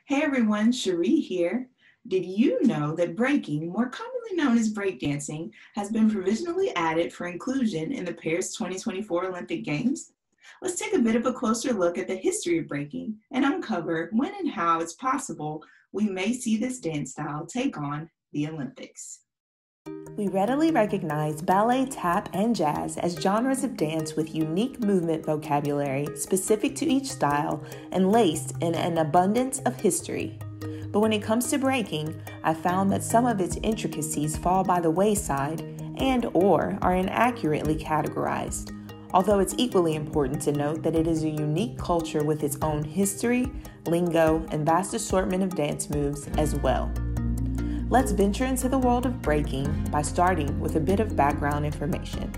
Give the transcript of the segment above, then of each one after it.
Hey everyone, Cherie here. Did you know that breaking, more commonly known as breakdancing, has been provisionally added for inclusion in the Paris 2024 Olympic Games? Let's take a bit of a closer look at the history of breaking and uncover when and how it's possible we may see this dance style take on the Olympics. We readily recognize ballet, tap, and jazz as genres of dance with unique movement vocabulary specific to each style and laced in an abundance of history. But when it comes to breaking, I found that some of its intricacies fall by the wayside and/or are inaccurately categorized. Although it's equally important to note that it is a unique culture with its own history, lingo, and vast assortment of dance moves as well. Let's venture into the world of breaking by starting with a bit of background information.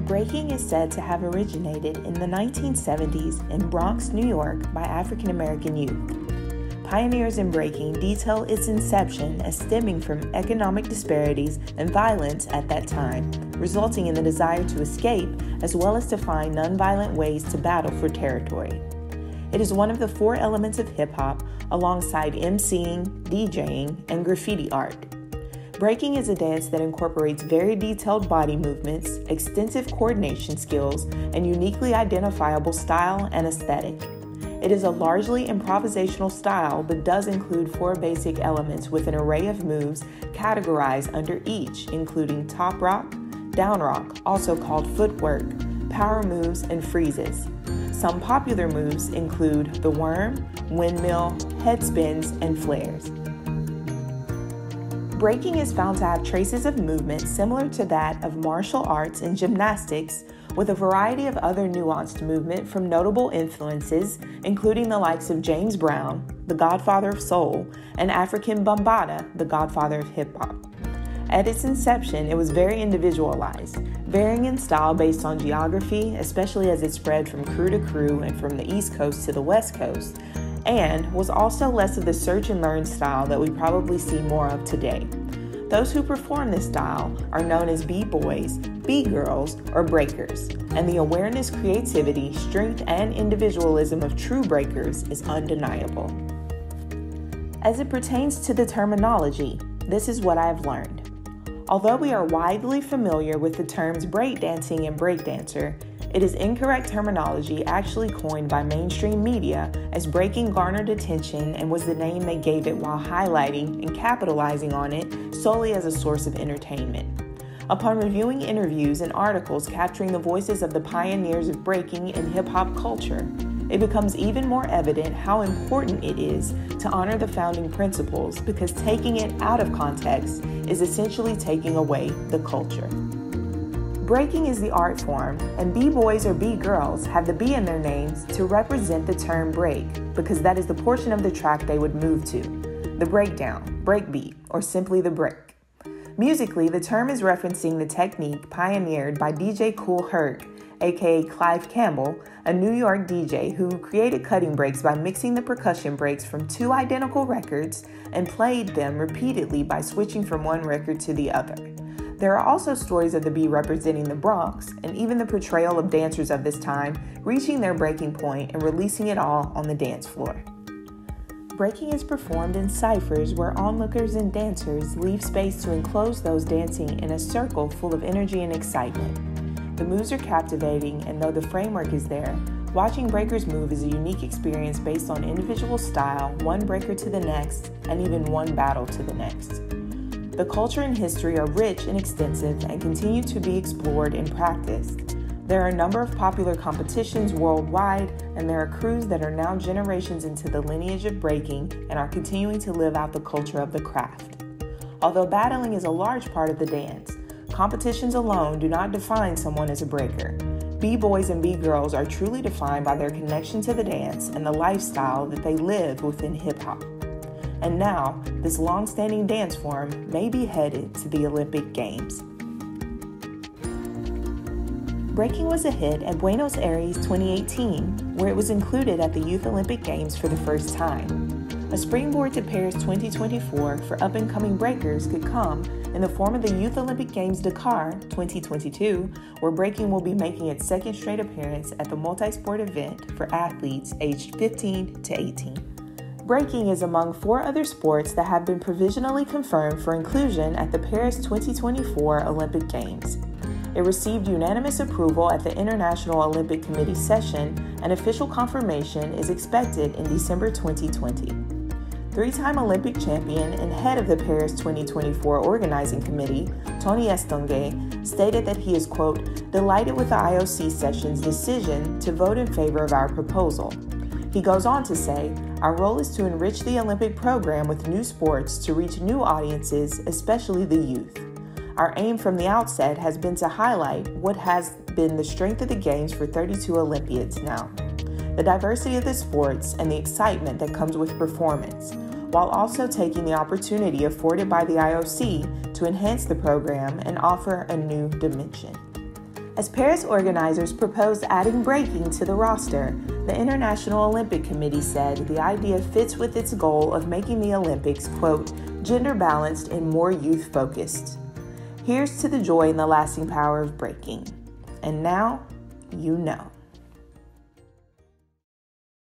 Breaking is said to have originated in the 1970s in Bronx, New York by African American youth. Pioneers in breaking detail its inception as stemming from economic disparities and violence at that time, resulting in the desire to escape as well as to find nonviolent ways to battle for territory. It is one of the four elements of hip-hop alongside MCing, DJing, and graffiti art. Breaking is a dance that incorporates very detailed body movements, extensive coordination skills, and uniquely identifiable style and aesthetic. It is a largely improvisational style but does include four basic elements with an array of moves categorized under each, including top rock, down rock, also called footwork, power moves, and freezes. Some popular moves include the worm, windmill, head spins, and flares. Breaking is found to have traces of movement similar to that of martial arts and gymnastics, with a variety of other nuanced movement from notable influences, including the likes of James Brown, the godfather of soul, and African Bambaataa, the godfather of hip-hop. At its inception, it was very individualized, varying in style based on geography, especially as it spread from crew to crew and from the East Coast to the West Coast, and was also less of the search and learn style that we probably see more of today. Those who perform this style are known as B-boys, B-girls, or breakers, and the awareness, creativity, strength, and individualism of true breakers is undeniable. As it pertains to the terminology, this is what I have learned. Although we are widely familiar with the terms breakdancing and breakdancer, it is incorrect terminology actually coined by mainstream media, as breaking garnered attention and was the name they gave it while highlighting and capitalizing on it solely as a source of entertainment. Upon reviewing interviews and articles capturing the voices of the pioneers of breaking and hip-hop culture, it becomes even more evident how important it is to honor the founding principles, because taking it out of context is essentially taking away the culture. Breaking is the art form, and B-boys or B-girls have the B in their names to represent the term break, because that is the portion of the track they would move to, the breakdown, breakbeat, or simply the break. Musically, the term is referencing the technique pioneered by DJ Kool Herc, aka Clive Campbell, a New York DJ who created cutting breaks by mixing the percussion breaks from two identical records and played them repeatedly by switching from one record to the other. There are also stories of the beat representing the Bronx, and even the portrayal of dancers of this time reaching their breaking point and releasing it all on the dance floor. Breaking is performed in ciphers where onlookers and dancers leave space to enclose those dancing in a circle full of energy and excitement. The moves are captivating, and though the framework is there, watching breakers move is a unique experience based on individual style, one breaker to the next, and even one battle to the next. The culture and history are rich and extensive and continue to be explored and practiced. There are a number of popular competitions worldwide, and there are crews that are now generations into the lineage of breaking and are continuing to live out the culture of the craft. Although battling is a large part of the dance, competitions alone do not define someone as a breaker. B-boys and B-girls are truly defined by their connection to the dance and the lifestyle that they live within hip-hop. And now, this long-standing dance form may be headed to the Olympic Games. Breaking was a hit at Buenos Aires 2018, where it was included at the Youth Olympic Games for the first time. A springboard to Paris 2024 for up-and-coming breakers could come in the form of the Youth Olympic Games Dakar 2022, where breaking will be making its second straight appearance at the multi-sport event for athletes aged 15 to 18. Breaking is among 4 other sports that have been provisionally confirmed for inclusion at the Paris 2024 Olympic Games. It received unanimous approval at the International Olympic Committee session, and official confirmation is expected in December 2020. 3-time Olympic champion and head of the Paris 2024 Organizing Committee, Tony Estanguet, stated that he is, quote, delighted with the IOC session's decision to vote in favor of our proposal. He goes on to say, our role is to enrich the Olympic program with new sports to reach new audiences, especially the youth. Our aim from the outset has been to highlight what has been the strength of the Games for 32 Olympiads now, the diversity of the sports and the excitement that comes with performance, while also taking the opportunity afforded by the IOC to enhance the program and offer a new dimension. As Paris organizers proposed adding breaking to the roster, the International Olympic Committee said the idea fits with its goal of making the Olympics, quote, gender-balanced and more youth-focused. Here's to the joy and the lasting power of breaking. And now, you know.